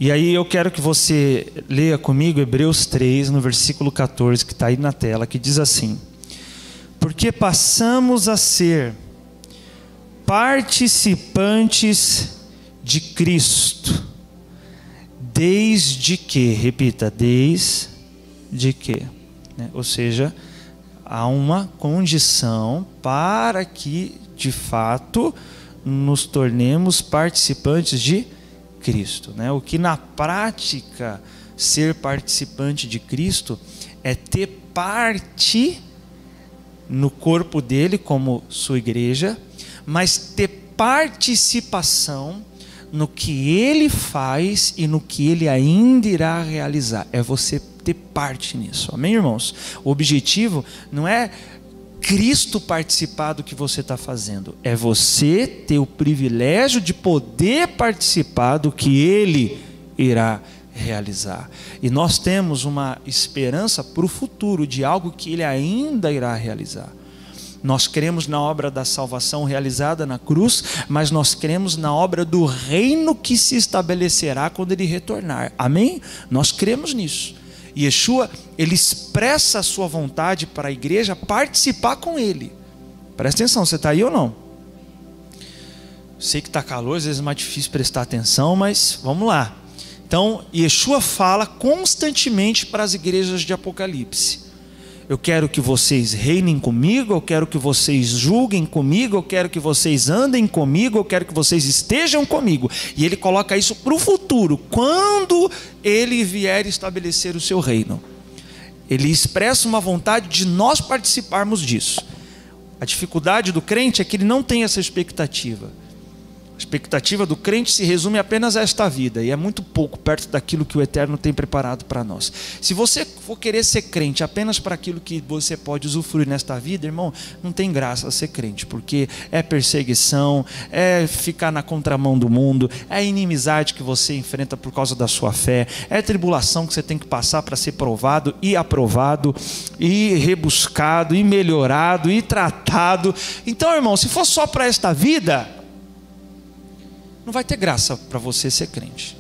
E aí eu quero que você leia comigo Hebreus 3, no versículo 14, que está aí na tela, que diz assim: porque passamos a ser participantes de Cristo, desde que, repita, desde que, né? Ou seja, há uma condição para que, de fato, nos tornemos participantes de Cristo, né? O que na prática ser participante de Cristo é ter parte no corpo dele como sua igreja, mas ter participação no que ele faz e no que ele ainda irá realizar. É você ter parte nisso, amém, irmãos? O objetivo não é Cristo participar do que você está fazendo, é você ter o privilégio de poder participar do que ele irá realizar. E nós temos uma esperança para o futuro de algo que ele ainda irá realizar. Nós cremos na obra da salvação realizada na cruz, mas nós cremos na obra do reino que se estabelecerá quando ele retornar, amém? Nós cremos nisso. Yeshua, ele expressa a sua vontade para a igreja participar com ele. Presta atenção, você está aí ou não? Sei que está calor, às vezes é mais difícil prestar atenção, mas vamos lá. Então, Yeshua fala constantemente para as igrejas de Apocalipse: eu quero que vocês reinem comigo, eu quero que vocês julguem comigo, eu quero que vocês andem comigo, eu quero que vocês estejam comigo. E ele coloca isso para o futuro, quando ele vier estabelecer o seu reino. Ele expressa uma vontade de nós participarmos disso. A dificuldade do crente é que ele não tem essa expectativa. A expectativa do crente se resume apenas a esta vida, e é muito pouco perto daquilo que o Eterno tem preparado para nós. Se você for querer ser crente apenas para aquilo que você pode usufruir nesta vida, irmão, não tem graça ser crente, porque é perseguição, é ficar na contramão do mundo, é inimizade que você enfrenta por causa da sua fé, é tribulação que você tem que passar para ser provado e aprovado, e rebuscado, e melhorado, e tratado. Então, irmão, se for só para esta vida, não vai ter graça para você ser crente,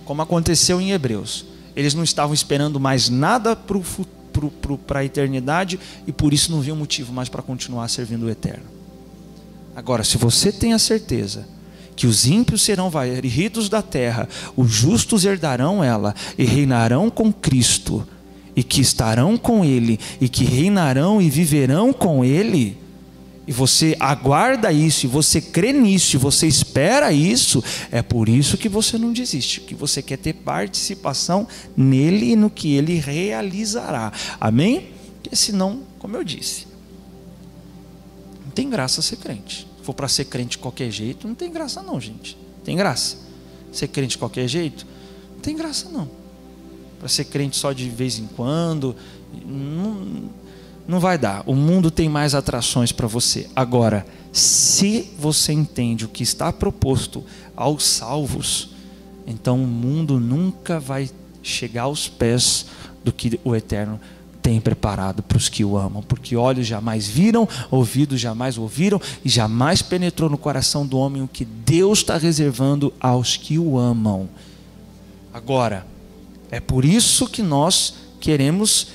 como aconteceu em Hebreus. Eles não estavam esperando mais nada para a eternidade, e por isso não viam motivo mais para continuar servindo o Eterno. Agora, se você tem a certeza que os ímpios serão varridos da terra, os justos herdarão ela e reinarão com Cristo, e que estarão com ele, e que reinarão e viverão com ele, e você aguarda isso, e você crê nisso, e você espera isso, é por isso que você não desiste, que você quer ter participação nele e no que ele realizará, amém? Porque senão, como eu disse, não tem graça ser crente. Se for para ser crente de qualquer jeito, não tem graça não, gente. Tem graça? Ser crente de qualquer jeito? Não tem graça não. Para ser crente só de vez em quando, não vai dar. O mundo tem mais atrações para você. Agora, se você entende o que está proposto aos salvos, então o mundo nunca vai chegar aos pés do que o Eterno tem preparado para os que o amam, porque olhos jamais viram, ouvidos jamais ouviram, e jamais penetrou no coração do homem o que Deus está reservando aos que o amam. Agora, é por isso que nós queremos,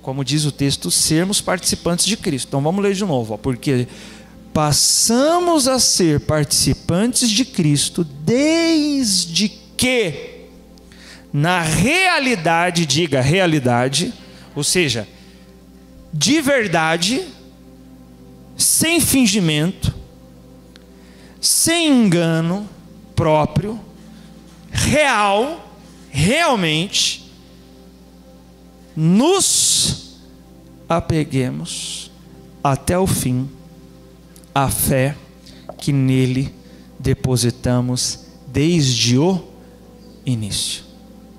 como diz o texto, sermos participantes de Cristo. Então vamos ler de novo, porque passamos a ser participantes de Cristo desde que, na realidade, diga realidade, ou seja, de verdade, sem fingimento, sem engano próprio, realmente, nos apeguemos até o fim à fé que nele depositamos desde o início.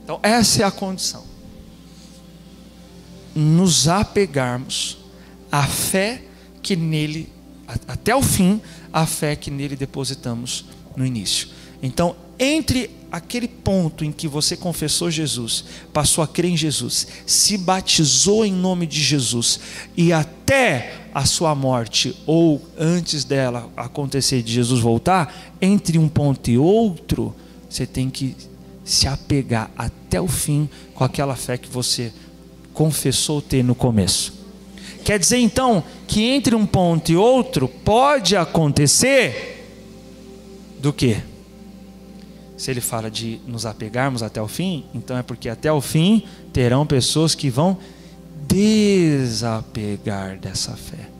Então essa é a condição: nos apegarmos à fé que nele, até o fim, a fé que nele depositamos no início. Então, entre aquele ponto em que você confessou Jesus, passou a crer em Jesus, se batizou em nome de Jesus, e até a sua morte, ou antes dela acontecer, de Jesus voltar, entre um ponto e outro, você tem que se apegar até o fim com aquela fé que você confessou ter no começo. Quer dizer então que entre um ponto e outro pode acontecer do quê? Se ele fala de nos apegarmos até o fim, então é porque até o fim terão pessoas que vão desapegar dessa fé,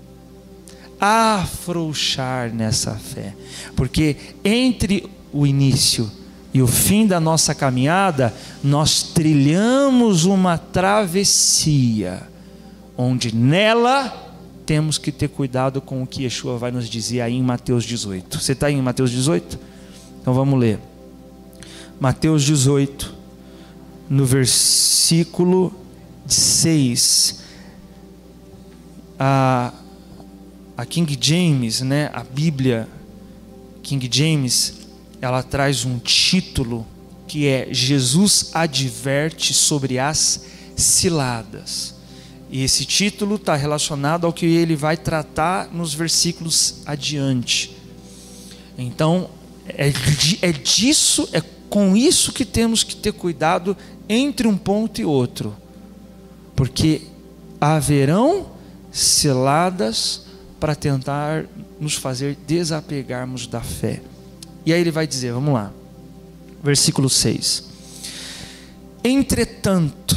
afrouxar nessa fé, porque entre o início e o fim da nossa caminhada, nós trilhamos uma travessia, onde nela temos que ter cuidado com o que Yeshua vai nos dizer aí em Mateus 18. Você está aí em Mateus 18? Então vamos ler. Mateus 18, no versículo 6. A King James, né, a Bíblia King James, ela traz um título que é Jesus adverte sobre as ciladas. E esse título está relacionado ao que ele vai tratar nos versículos adiante. Então, é com isso que temos que ter cuidado entre um ponto e outro, porque haverão ciladas para tentar nos fazer desapegarmos da fé. E aí ele vai dizer, vamos lá, versículo 6: entretanto,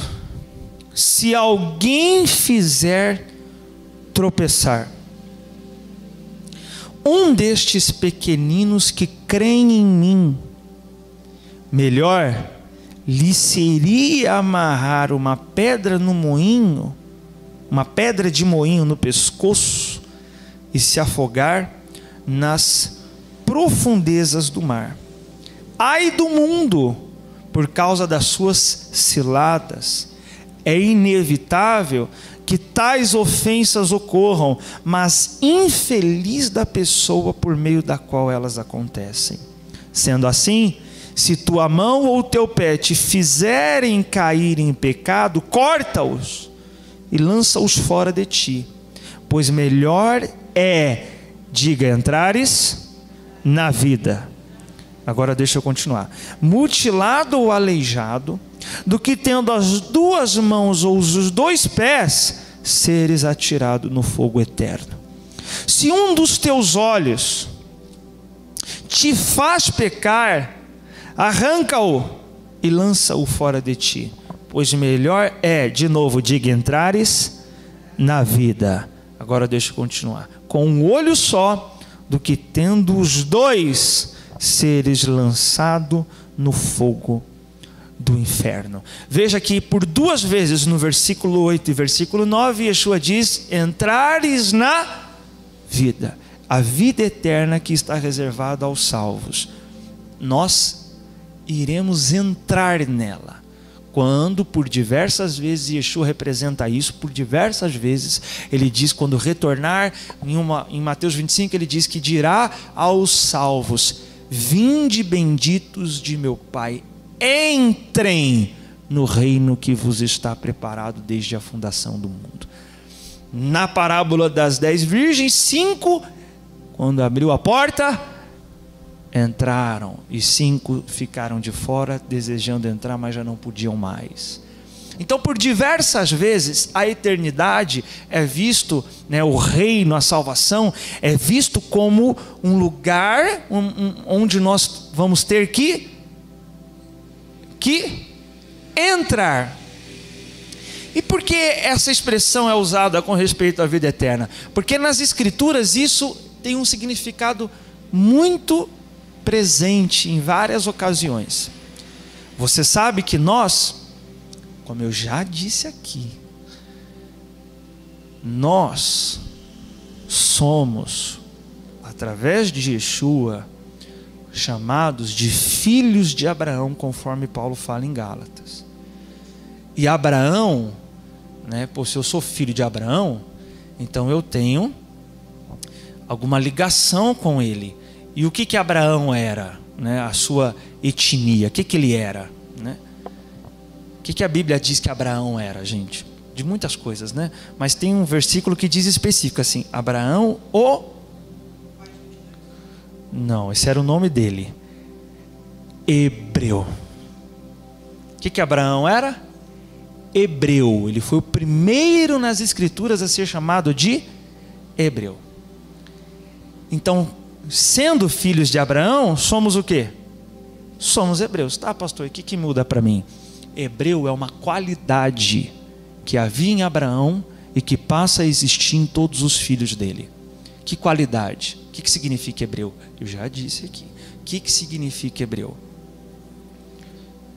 se alguém fizer tropeçar um destes pequeninos que creem em mim, melhor lhe seria amarrar uma pedra no moinho, uma pedra de moinho no pescoço, e se afogar nas profundezas do mar. Ai do mundo por causa das suas ciladas. É inevitável que tais ofensas ocorram, mas infeliz da pessoa por meio da qual elas acontecem. Sendo assim, se tua mão ou teu pé te fizerem cair em pecado, corta-os e lança-os fora de ti, pois melhor é, diga, entrares na vida. Agora deixa eu continuar. Mutilado ou aleijado, do que tendo as duas mãos ou os dois pés, seres atirado no fogo eterno. Se um dos teus olhos te faz pecar, arranca-o e lança-o fora de ti, pois melhor é, de novo, diga, entrares na vida. Agora deixa eu continuar. Com um olho só, do que tendo os dois, seres lançado no fogo do inferno. Veja que por duas vezes no versículo 8 e versículo 9, Yeshua diz, entrares na vida, a vida eterna que está reservada aos salvos. Nós iremos entrar nela, quando por diversas vezes Yeshua representa isso, por diversas vezes ele diz, quando retornar, em Mateus 25 ele diz que dirá aos salvos, vinde benditos de meu Pai, entrem no reino que vos está preparado desde a fundação do mundo. Na parábola das 10 virgens, 5, quando abriu a porta, entraram, e 5 ficaram de fora, desejando entrar, mas já não podiam mais. Então, por diversas vezes, a eternidade é visto, né, o reino, a salvação, é visto como um lugar onde nós vamos ter que entrar. E por que essa expressão é usada com respeito à vida eterna? Porque nas Escrituras isso tem um significado muito presente em várias ocasiões. Você sabe que nós, como eu já disse aqui, nós somos, através de Yeshua, chamados de filhos de Abraão, conforme Paulo fala em Gálatas. E Abraão, né, se eu sou filho de Abraão, então eu tenho alguma ligação com ele. E o que Abraão era, né, a sua etnia, o que ele era, né? O que a Bíblia diz que Abraão era, gente? De muitas coisas, né? Mas tem um versículo que diz específico assim, Abraão Não, esse era o nome dele. Hebreu. que Abraão era? Hebreu. Ele foi o primeiro nas escrituras a ser chamado de hebreu. Então, sendo filhos de Abraão, somos o quê? Somos hebreus. Tá, pastor, o que muda para mim? Hebreu é uma qualidade que havia em Abraão e que passa a existir em todos os filhos dele. Que qualidade? O que significa hebreu? Eu já disse aqui. O que significa hebreu?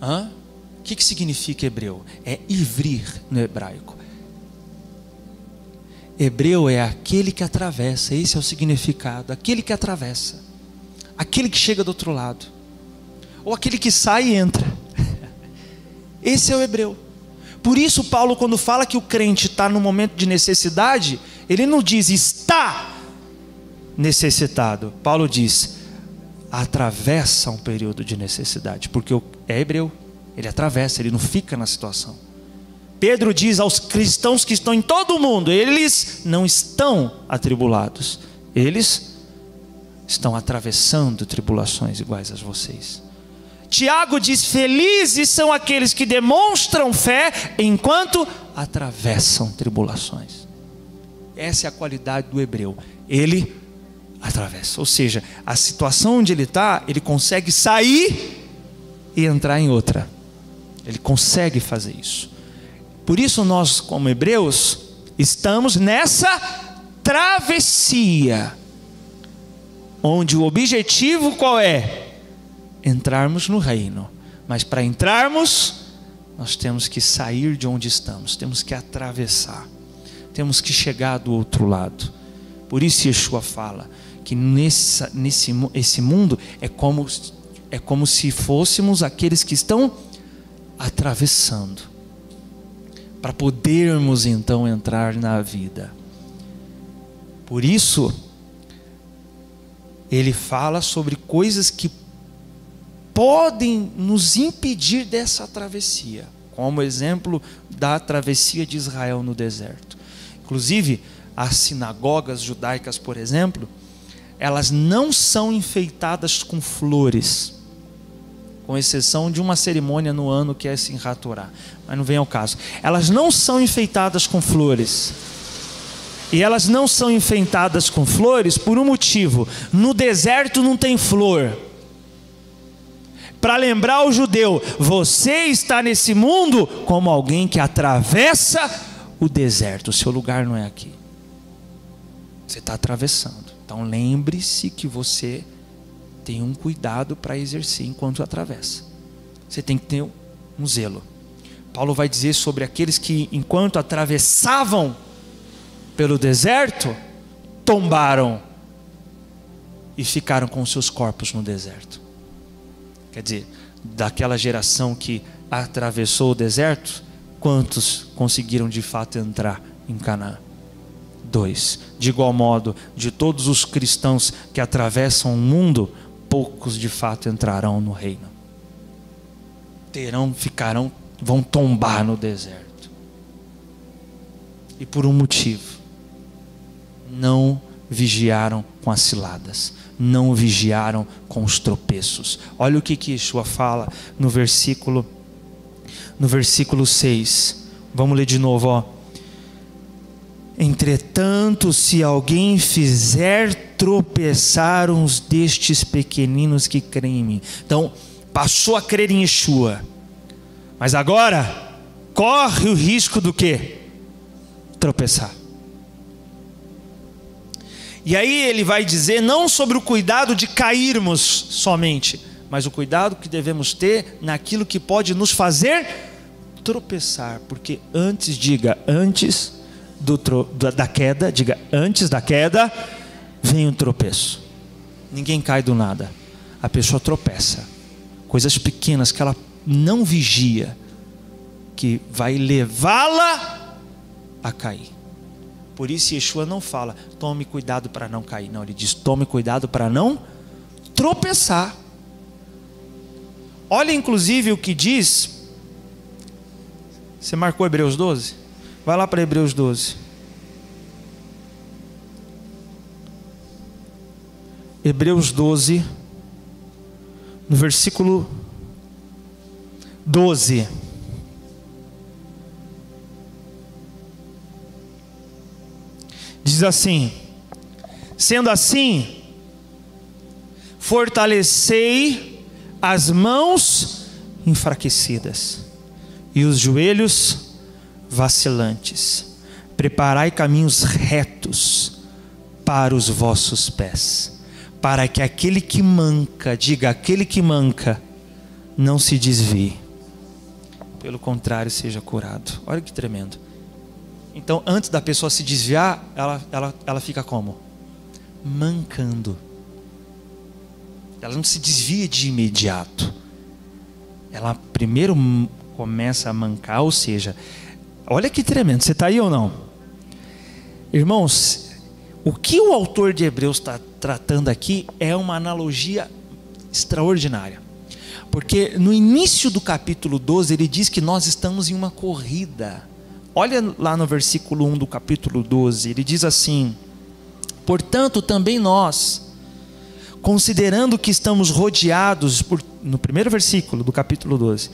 O que significa hebreu? É ivrir no hebraico. Hebreu é aquele que atravessa, esse é o significado, aquele que atravessa, aquele que chega do outro lado, ou aquele que sai e entra. Esse é o hebreu. Por isso Paulo, quando fala que o crente está no momento de necessidade, ele não diz está necessitado. Paulo diz atravessa um período de necessidade, porque é hebreu, ele atravessa, ele não fica na situação. Pedro diz aos cristãos que estão em todo o mundo, eles não estão atribulados, eles estão atravessando tribulações iguais a vocês. Tiago diz, felizes são aqueles que demonstram fé enquanto atravessam tribulações. Essa é a qualidade do hebreu, ele atravessa, ou seja, a situação onde ele está, ele consegue sair e entrar em outra, ele consegue fazer isso. Por isso nós, como hebreus, estamos nessa travessia, onde o objetivo qual é? Entrarmos no reino. Mas para entrarmos, nós temos que sair de onde estamos, temos que atravessar, temos que chegar do outro lado. Por isso Yeshua fala que esse mundo é como se fôssemos aqueles que estão atravessando, para podermos então entrar na vida. Por isso ele fala sobre coisas que podem nos impedir dessa travessia, como exemplo da travessia de Israel no deserto. Inclusive as sinagogas judaicas, por exemplo, elas não são enfeitadas com flores, com exceção de uma cerimônia no ano que é Simchat Torah, mas não vem ao caso. Elas não são enfeitadas com flores, e elas não são enfeitadas com flores por um motivo: no deserto não tem flor. Para lembrar o judeu, você está nesse mundo como alguém que atravessa o deserto, o seu lugar não é aqui, você está atravessando. Então lembre-se que você tem um cuidado para exercer enquanto atravessa. Você tem que ter um zelo. Paulo vai dizer sobre aqueles que enquanto atravessavam pelo deserto, tombaram e ficaram com seus corpos no deserto. Quer dizer, daquela geração que atravessou o deserto, quantos conseguiram de fato entrar em Canaã? 2. De igual modo, de todos os cristãos que atravessam o mundo, poucos de fato entrarão no reino. Vão tombar no deserto. E por um motivo: não vigiaram com as ciladas, não vigiaram com os tropeços. Olha o que Yeshua fala no versículo 6. Vamos ler de novo, Entretanto, se alguém fizer tropeçar uns destes pequeninos que creem em mim. Então, passou a crer em Yeshua, mas agora corre o risco do quê? Tropeçar. E aí ele vai dizer não sobre o cuidado de cairmos somente, mas o cuidado que devemos ter naquilo que pode nos fazer tropeçar. Porque antes da queda vem um tropeço. Ninguém cai do nada, a pessoa tropeça. Coisas pequenas que ela não vigia, que vai levá-la a cair. Por isso Yeshua não fala, tome cuidado para não cair. Não, ele diz, tome cuidado para não tropeçar. Olha inclusive o que diz. Você marcou Hebreus 12? Vai lá para Hebreus 12. Hebreus 12, no versículo 12. Diz assim: sendo assim, fortalecei as mãos enfraquecidas e os joelhos vacilantes. Preparai caminhos retos para os vossos pés, para que aquele que manca, diga, aquele que manca, não se desvie, pelo contrário, seja curado. Olha que tremendo. Então, antes da pessoa se desviar, ela fica como? Mancando. Ela não se desvia de imediato. Ela primeiro começa a mancar, ou seja, olha que tremendo. Você está aí ou não? Irmãos, o que o autor de Hebreus está tratando aqui é uma analogia extraordinária. Porque no início do capítulo 12, ele diz que nós estamos em uma corrida. Olha lá no versículo 1 do capítulo 12, ele diz assim: portanto também nós, considerando que estamos rodeados no primeiro versículo do capítulo 12,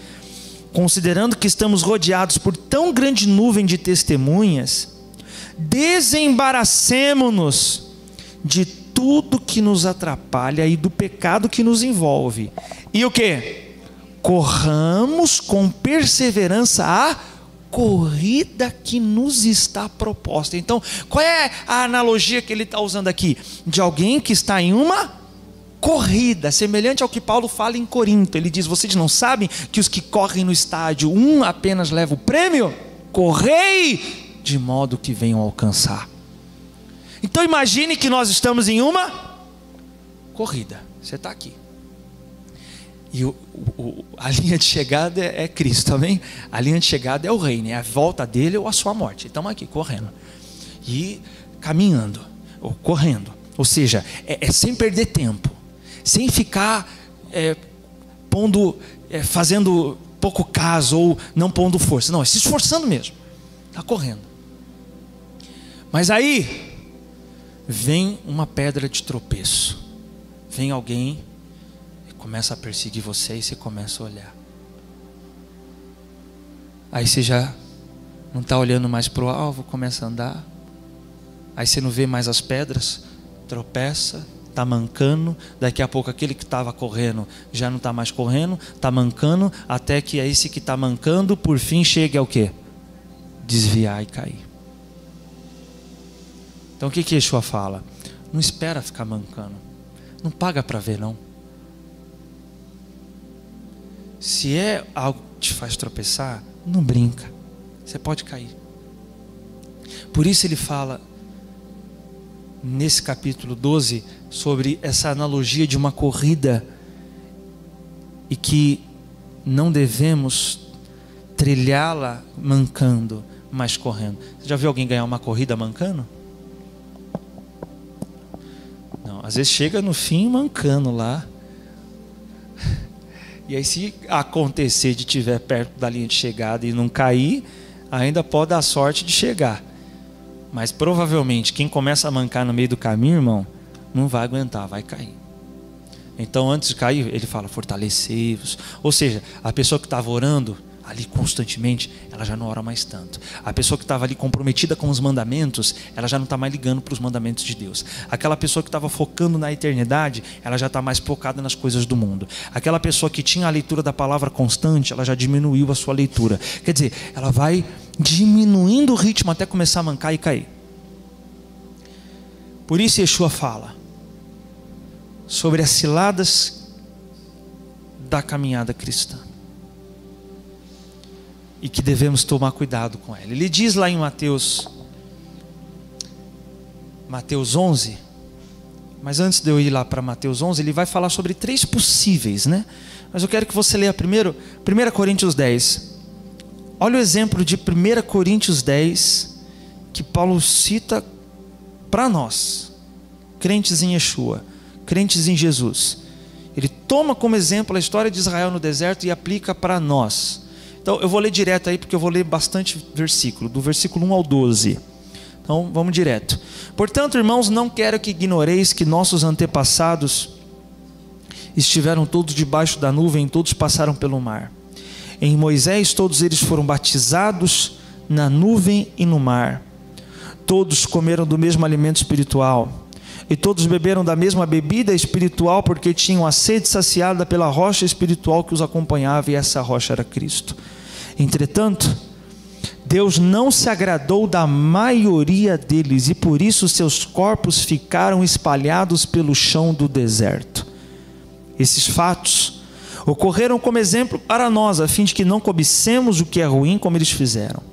considerando que estamos rodeados por tão grande nuvem de testemunhas, desembaracemo-nos de tudo que nos atrapalha e do pecado que nos envolve. E o que? Corramos com perseverança a corrida que nos está proposta. Então, qual é a analogia que ele está usando aqui? De alguém que está em uma corrida, semelhante ao que Paulo fala em Corinto. Ele diz: vocês não sabem que os que correm no estádio, um apenas leva o prêmio? Correi de modo que venham alcançar. Então imagine que nós estamos em uma corrida. Você está aqui. E a linha de chegada é Cristo, amém? A linha de chegada é o reino, é a volta dele ou a sua morte. Estamos aqui correndo e caminhando, ou correndo. Ou seja, é sem perder tempo, sem ficar fazendo pouco caso ou não pondo força. Não, é se esforçando mesmo. Está correndo. Mas aí vem uma pedra de tropeço. Vem alguém começa a perseguir você e você começa a olhar. Aí você já não está olhando mais para o alvo, começa a andar. Aí você não vê mais as pedras, tropeça, está mancando. Daqui a pouco aquele que estava correndo já não está mais correndo, está mancando, até que esse que está mancando, por fim, chegue ao quê? Desviar e cair. Então o que Yeshua fala? Não espera ficar mancando. Não paga para ver, não. Se é algo que te faz tropeçar, não brinca. Você pode cair. Por isso ele fala, nesse capítulo 12, sobre essa analogia de uma corrida e que não devemos trilhá-la mancando, mas correndo. Você já viu alguém ganhar uma corrida mancando? Não, às vezes chega no fim mancando lá. E aí, se acontecer de estiver perto da linha de chegada e não cair, ainda pode dar sorte de chegar. Mas provavelmente quem começa a mancar no meio do caminho, irmão, não vai aguentar, vai cair. Então, antes de cair, ele fala: fortalecei-vos. Ou seja, a pessoa que estava orando ali constantemente, ela já não ora mais tanto. A pessoa que estava ali comprometida com os mandamentos, ela já não está mais ligando para os mandamentos de Deus. Aquela pessoa que estava focando na eternidade, ela já está mais focada nas coisas do mundo. Aquela pessoa que tinha a leitura da palavra constante, ela já diminuiu a sua leitura. Quer dizer, ela vai diminuindo o ritmo até começar a mancar e cair. Por isso Yeshua fala sobre as ciladas da caminhada cristã e que devemos tomar cuidado com ela. Ele diz lá em Mateus 11, mas antes de eu ir lá para Mateus 11, ele vai falar sobre 3 possíveis, né? Mas eu quero que você leia primeiro 1 Coríntios 10. Olha o exemplo de 1 Coríntios 10 que Paulo cita para nós, crentes em Yeshua, crentes em Jesus. Ele toma como exemplo a história de Israel no deserto e aplica para nós. Então eu vou ler direto aí, porque eu vou ler bastante versículo, do versículo 1 ao 12. Então vamos direto. Portanto, irmãos, não quero que ignoreis que nossos antepassados estiveram todos debaixo da nuvem, todos passaram pelo mar. Em Moisés todos eles foram batizados na nuvem e no mar. Todos comeram do mesmo alimento espiritual, e todos beberam da mesma bebida espiritual, porque tinham a sede saciada pela rocha espiritual que os acompanhava, e essa rocha era Cristo. Entretanto, Deus não se agradou da maioria deles, e por isso seus corpos ficaram espalhados pelo chão do deserto. Esses fatos ocorreram como exemplo para nós, a fim de que não cobicemos o que é ruim como eles fizeram.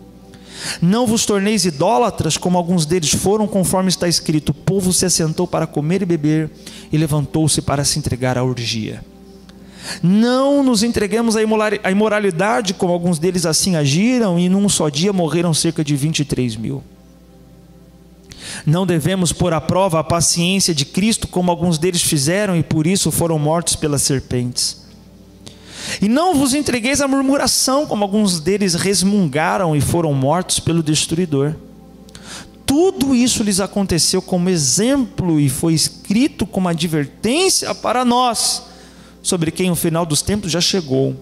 Não vos torneis idólatras, como alguns deles foram, conforme está escrito: o povo se assentou para comer e beber, e levantou-se para se entregar à orgia. Não nos entreguemos à imoralidade, como alguns deles assim agiram, e num só dia morreram cerca de 23.000. Não devemos pôr à prova a paciência de Cristo, como alguns deles fizeram, e por isso foram mortos pelas serpentes. E não vos entregueis à murmuração, como alguns deles resmungaram e foram mortos pelo destruidor. Tudo isso lhes aconteceu como exemplo e foi escrito como advertência para nós, sobre quem o final dos tempos já chegou.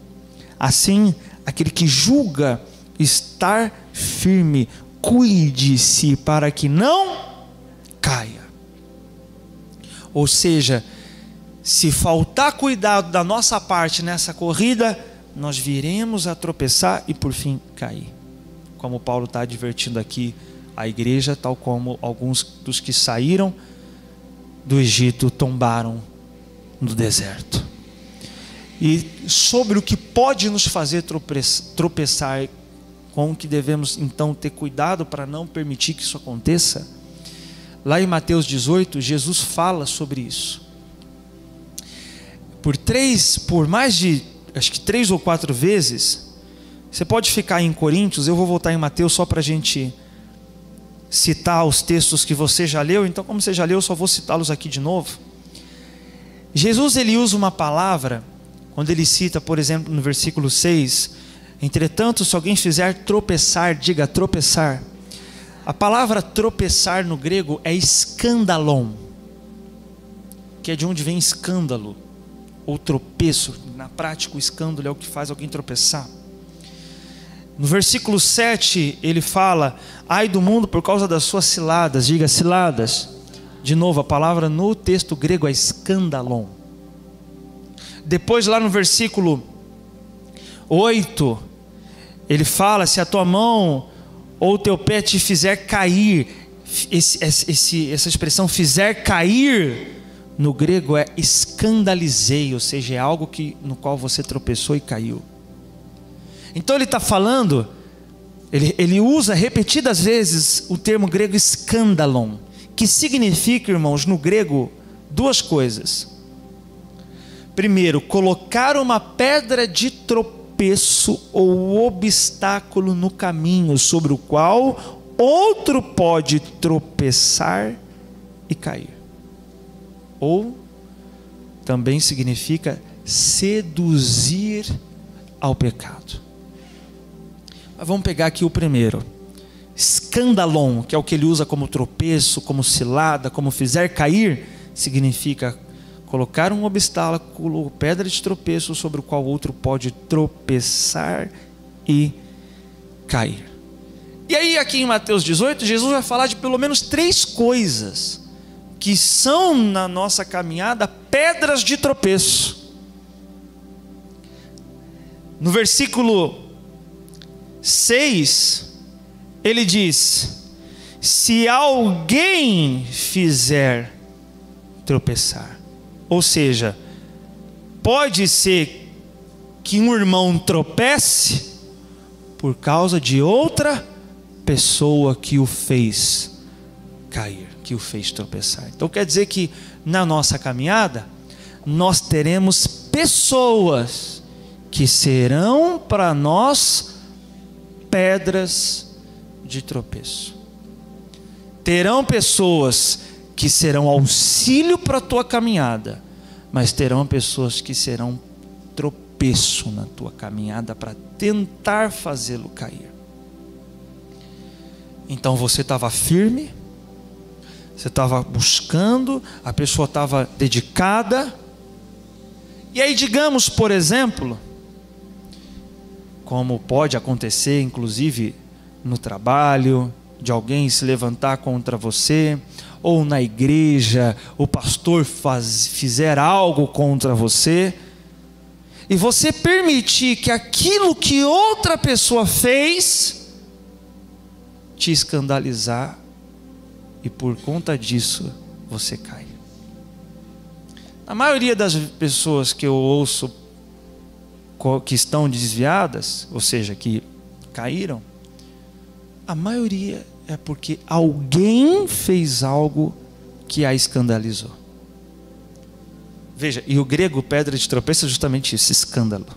Assim, aquele que julga estar firme, cuide-se para que não caia. Ou seja, se faltar cuidado da nossa parte nessa corrida, nós viremos a tropeçar e por fim cair. Como Paulo está advertindo aqui a igreja, tal como alguns dos que saíram do Egito tombaram no deserto. E sobre o que pode nos fazer tropeçar, com o que devemos então ter cuidado para não permitir que isso aconteça, lá em Mateus 18, Jesus fala sobre isso. Por mais de, acho que 3 ou 4 vezes, você pode ficar em Coríntios, eu vou voltar em Mateus só para a gente citar os textos que você já leu. Então, como você já leu, eu só vou citá-los aqui de novo. Jesus, ele usa uma palavra, quando ele cita, por exemplo, no versículo 6, entretanto, se alguém fizer tropeçar, diga tropeçar. A palavra tropeçar no grego é escandalon, que é de onde vem escândalo, ou tropeço. Na prática, o escândalo é o que faz alguém tropeçar. No versículo 7, ele fala: ai do mundo por causa das suas ciladas, diga ciladas. De novo, a palavra no texto grego é escandalon. Depois, lá no versículo 8, ele fala: se a tua mão ou o teu pé te fizer cair, essa expressão fizer cair, no grego é escandalizei, ou seja, é algo no qual você tropeçou e caiu. Então ele está falando, ele usa repetidas vezes o termo grego escandalon, que significa, irmãos, no grego, 2 coisas. Primeiro, colocar uma pedra de tropeço ou obstáculo no caminho, sobre o qual outro pode tropeçar e cair. Ou também significa seduzir ao pecado. Mas vamos pegar aqui o primeiro. Escandalon, que é o que ele usa como tropeço, como cilada, como fizer cair, significa colocar um obstáculo, pedra de tropeço, sobre o qual outro pode tropeçar e cair. E aí aqui em Mateus 18, Jesus vai falar de pelo menos 3 coisas que são na nossa caminhada pedras de tropeço. No versículo 6, ele diz: se alguém fizer tropeçar. Ou seja, pode ser que um irmão tropece por causa de outra pessoa que o fez cair, que o fez tropeçar. Então quer dizer que na nossa caminhada nós teremos pessoas que serão para nós pedras de tropeço. Terão pessoas que serão auxílio para a tua caminhada, mas terão pessoas que serão tropeço na tua caminhada para tentar fazê-lo cair. Então você estava firme, você estava buscando, a pessoa estava dedicada, e aí digamos, por exemplo, como pode acontecer, inclusive, no trabalho, de alguém se levantar contra você, ou na igreja, o pastor fizer algo contra você, e você permitir que aquilo que outra pessoa fez te escandalizar, e por conta disso você cai. A maioria das pessoas que eu ouço que estão desviadas, ou seja, que caíram, a maioria é porque alguém fez algo que a escandalizou. Veja, e o grego pedra de tropeço é justamente isso, escândalo.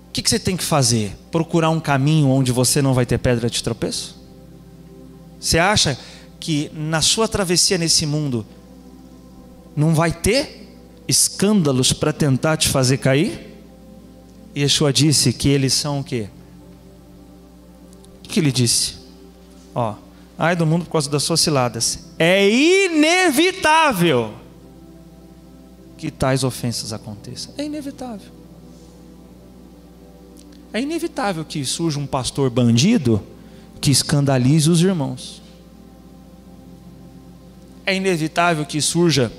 O que você tem que fazer? Procurar um caminho onde você não vai ter pedra de tropeço? Você acha que na sua travessia nesse mundo não vai ter escândalos para tentar te fazer cair? Yeshua disse que eles são o quê? O que ele disse? Ai do mundo por causa das suas ciladas. É inevitável que tais ofensas aconteçam. É inevitável. É inevitável que surja um pastor bandido que escandalize os irmãos. É inevitável que surja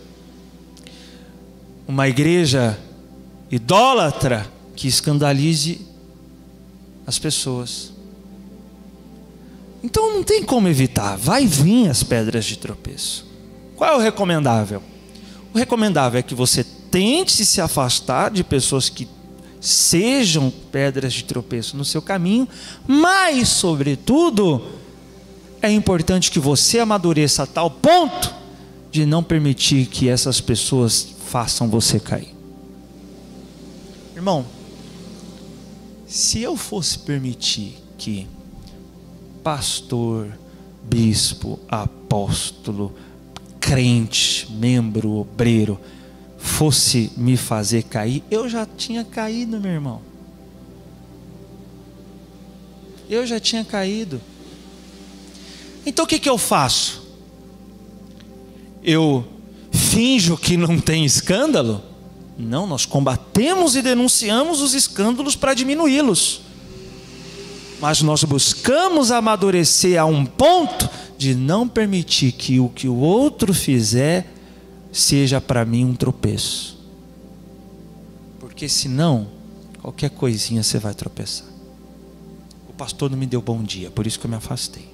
uma igreja idólatra que escandalize as pessoas. Então não tem como evitar, vai vir as pedras de tropeço. Qual é o recomendável? O recomendável é que você tente se afastar de pessoas que sejam pedras de tropeço no seu caminho, mas, sobretudo, é importante que você amadureça a tal ponto de não permitir que essas pessoas façam você cair. Irmão, se eu fosse permitir que pastor, bispo, apóstolo, crente, membro, obreiro, fosse me fazer cair, eu já tinha caído, meu irmão. Eu já tinha caído. Então o que eu faço? Eu finjo que não tem escândalo? Não, nós combatemos e denunciamos os escândalos para diminuí-los. Mas nós buscamos amadurecer a um ponto de não permitir que o outro fizer seja para mim um tropeço. Porque senão, qualquer coisinha você vai tropeçar. O pastor não me deu bom dia, por isso que eu me afastei.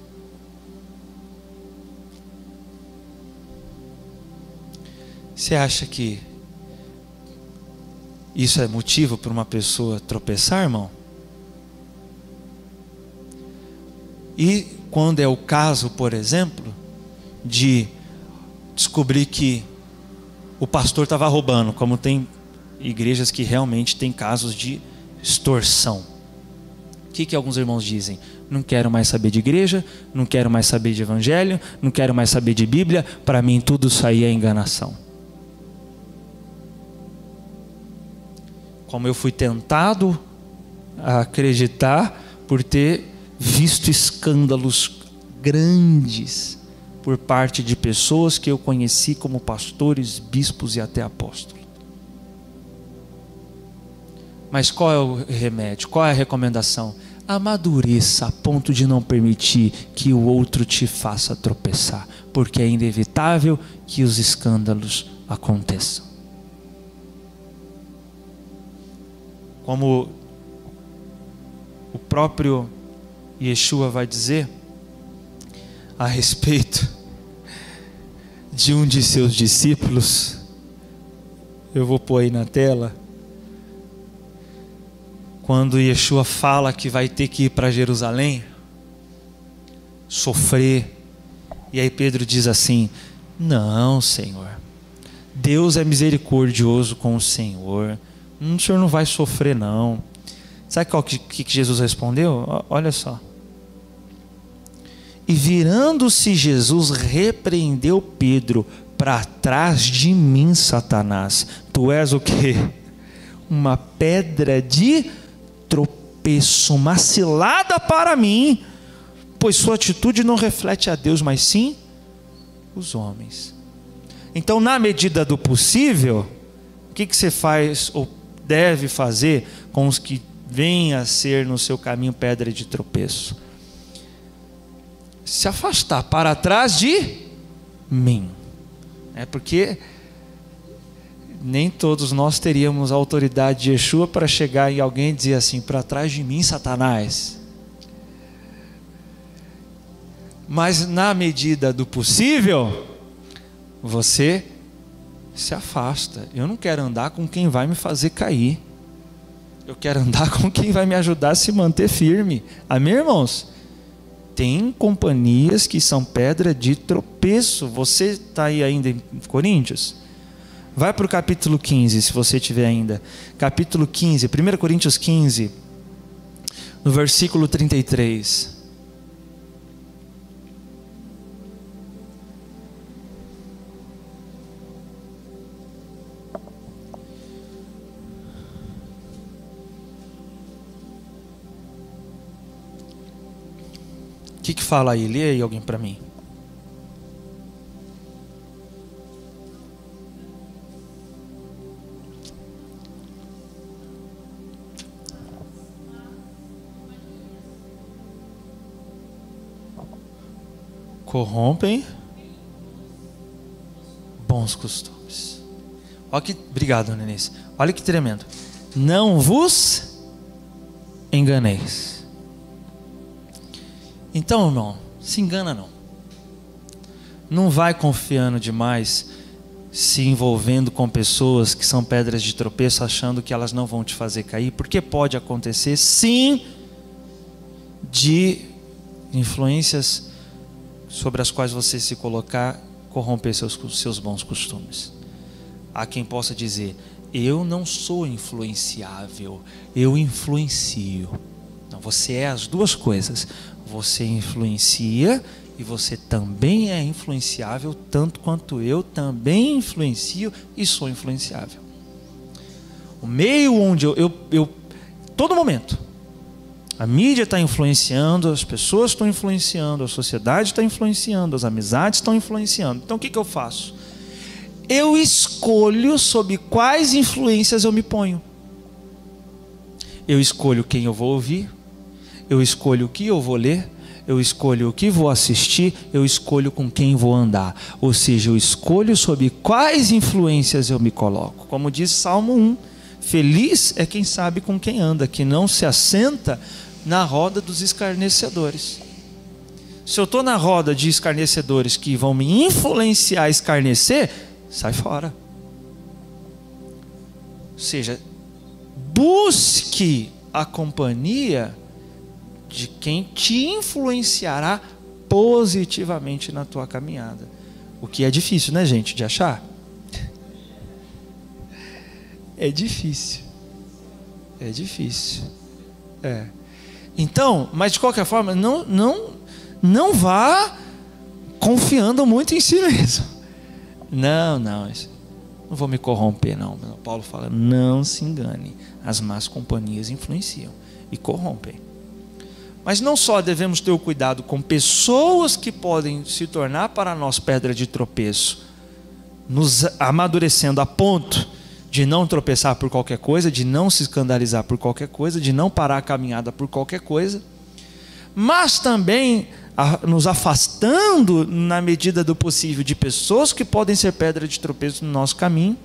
Você acha que isso é motivo para uma pessoa tropeçar, irmão? E quando é o caso, por exemplo, de descobrir que o pastor estava roubando, como tem igrejas que realmente tem casos de extorsão. O que alguns irmãos dizem? Não quero mais saber de igreja, não quero mais saber de evangelho, não quero mais saber de Bíblia, para mim tudo isso aí é enganação. Como eu fui tentado a acreditar por ter visto escândalos grandes por parte de pessoas que eu conheci como pastores, bispos e até apóstolos. Mas qual é o remédio? Qual é a recomendação? Amadureça a ponto de não permitir que o outro te faça tropeçar, porque é inevitável que os escândalos aconteçam. Como o próprio Yeshua vai dizer a respeito de um de seus discípulos, eu vou pôr aí na tela, quando Yeshua fala que vai ter que ir para Jerusalém, sofrer, e aí Pedro diz assim: não, Senhor, Deus é misericordioso com o Senhor não vai sofrer não. Sabe qual que Jesus respondeu? Olha só. E virando-se Jesus, repreendeu Pedro: para trás de mim, Satanás, tu és o quê? Uma pedra de tropeço, uma cilada para mim, pois sua atitude não reflete a Deus, mas sim os homens. Então, na medida do possível, o que você faz ou deve fazer com os que vêm a ser no seu caminho pedra de tropeço. Se afastar para trás de mim. É porque nem todos nós teríamos a autoridade de Yeshua para chegar em alguém e dizer assim: para trás de mim, Satanás. Mas na medida do possível, você se afasta. Eu não quero andar com quem vai me fazer cair. Eu quero andar com quem vai me ajudar a se manter firme. Amém, irmãos? Tem companhias que são pedra de tropeço. Você está aí ainda em Coríntios? Vai para o capítulo 15, se você tiver ainda. Capítulo 15, 1 Coríntios 15, no versículo 33. O que fala aí? Lê aí alguém para mim. Corrompem bons costumes. Olha que, obrigado, Nenês. Olha que tremendo. Não vos enganeis. Então, irmão, se engana não. Não vai confiando demais, se envolvendo com pessoas que são pedras de tropeço, achando que elas não vão te fazer cair, porque pode acontecer, sim, de influências sobre as quais você se colocar, corromper seus bons costumes. Há quem possa dizer: eu não sou influenciável, eu influencio. Não, você é as duas coisas. Você influencia e você também é influenciável, tanto quanto eu também influencio e sou influenciável. O meio onde eu todo momento, a mídia está influenciando, as pessoas estão influenciando, a sociedade está influenciando, as amizades estão influenciando. Então o que eu faço? Eu escolho sob quais influências eu me ponho. Eu escolho quem eu vou ouvir, eu escolho o que eu vou ler, eu escolho o que vou assistir, eu escolho com quem vou andar. Ou seja, eu escolho sob quais influências eu me coloco. Como diz Salmo 1, feliz é quem sabe com quem anda, que não se assenta na roda dos escarnecedores. Se eu estou na roda de escarnecedores que vão me influenciar a escarnecer, sai fora. Ou seja, busque a companhia de quem te influenciará positivamente na tua caminhada. O que é difícil, né, gente, de achar? É difícil. É difícil. É. Então, mas de qualquer forma, não vá confiando muito em si mesmo. Não vou me corromper, não. Paulo fala: não se engane. As más companhias influenciam e corrompem. Mas não só devemos ter o cuidado com pessoas que podem se tornar para nós pedra de tropeço, nos amadurecendo a ponto de não tropeçar por qualquer coisa, de não se escandalizar por qualquer coisa, de não parar a caminhada por qualquer coisa, mas também nos afastando, na medida do possível, de pessoas que podem ser pedra de tropeço no nosso caminho.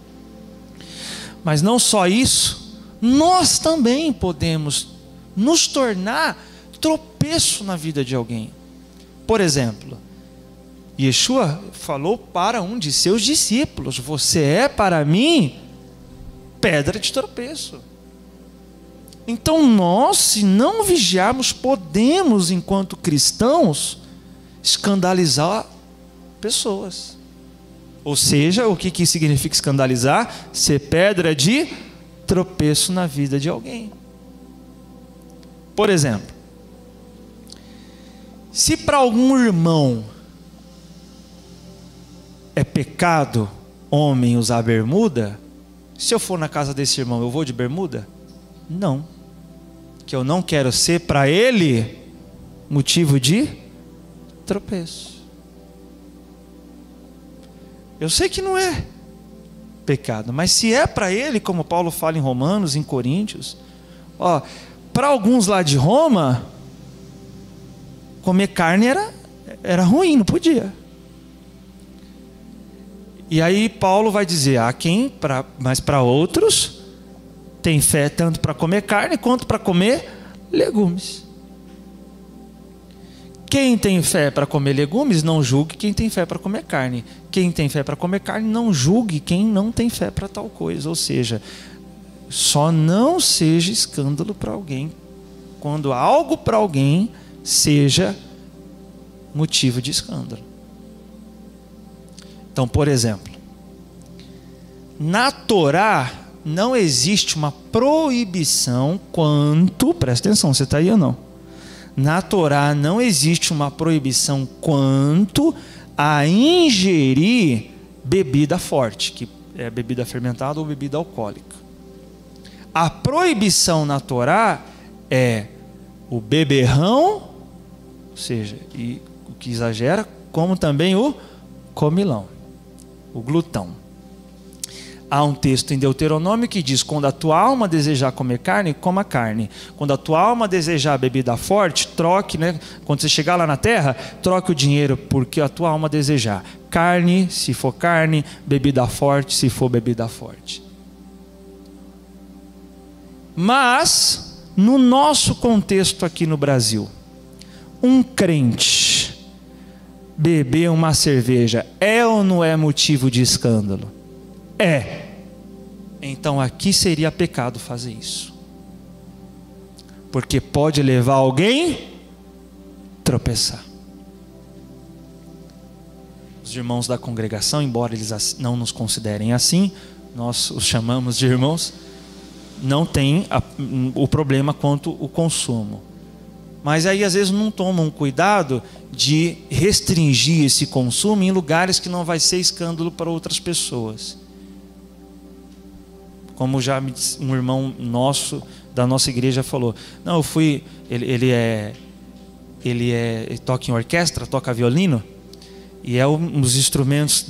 Mas não só isso, nós também podemos nos tornar tropeço na vida de alguém. Por exemplo, Yeshua falou para um de seus discípulos: você é para mim pedra de tropeço. Então nós, se não vigiarmos, podemos, enquanto cristãos, escandalizar pessoas. Ou seja, o que significa escandalizar? Ser pedra de tropeço na vida de alguém. Por exemplo, se para algum irmão é pecado homem usar bermuda, se eu for na casa desse irmão, eu vou de bermuda? Não. Que eu não quero ser para ele motivo de tropeço. Eu sei que não é pecado, mas se é para ele, como Paulo fala em Romanos, em Coríntios, Para alguns lá de Roma, comer carne era ruim, não podia. E aí Paulo vai dizer, mas para outros tem fé tanto para comer carne quanto para comer legumes. Quem tem fé para comer legumes, não julgue quem tem fé para comer carne. Quem tem fé para comer carne, não julgue quem não tem fé para tal coisa. Ou seja, só não seja escândalo para alguém quando algo para alguém seja motivo de escândalo. Então, por exemplo, na Torá não existe uma proibição presta atenção, você está aí ou não? Na Torá não existe uma proibição quanto a ingerir bebida forte, que é bebida fermentada ou bebida alcoólica. A proibição na Torá é o beberrão, ou seja, e o que exagera, como também o comilão, o glutão. Há um texto em Deuteronômio que diz: quando a tua alma desejar comer carne, coma carne. Quando a tua alma desejar bebida forte, troque, quando você chegar lá na terra, troque o dinheiro porque a tua alma desejar. Carne, se for carne, bebida forte, se for bebida forte. Mas, no nosso contexto aqui no Brasil, um crente beber uma cerveja é ou não é motivo de escândalo? É. Então aqui seria pecado fazer isso, porque pode levar alguém a tropeçar. Os irmãos da congregação, embora eles não nos considerem assim, nós os chamamos de irmãos, não tem o problema quanto o consumo. Mas aí às vezes não tomam cuidado de restringir esse consumo em lugares que não vai ser escândalo para outras pessoas. Como já um irmão nosso, da nossa igreja, falou: não, eu fui, ele toca em orquestra, toca violino, e os instrumentos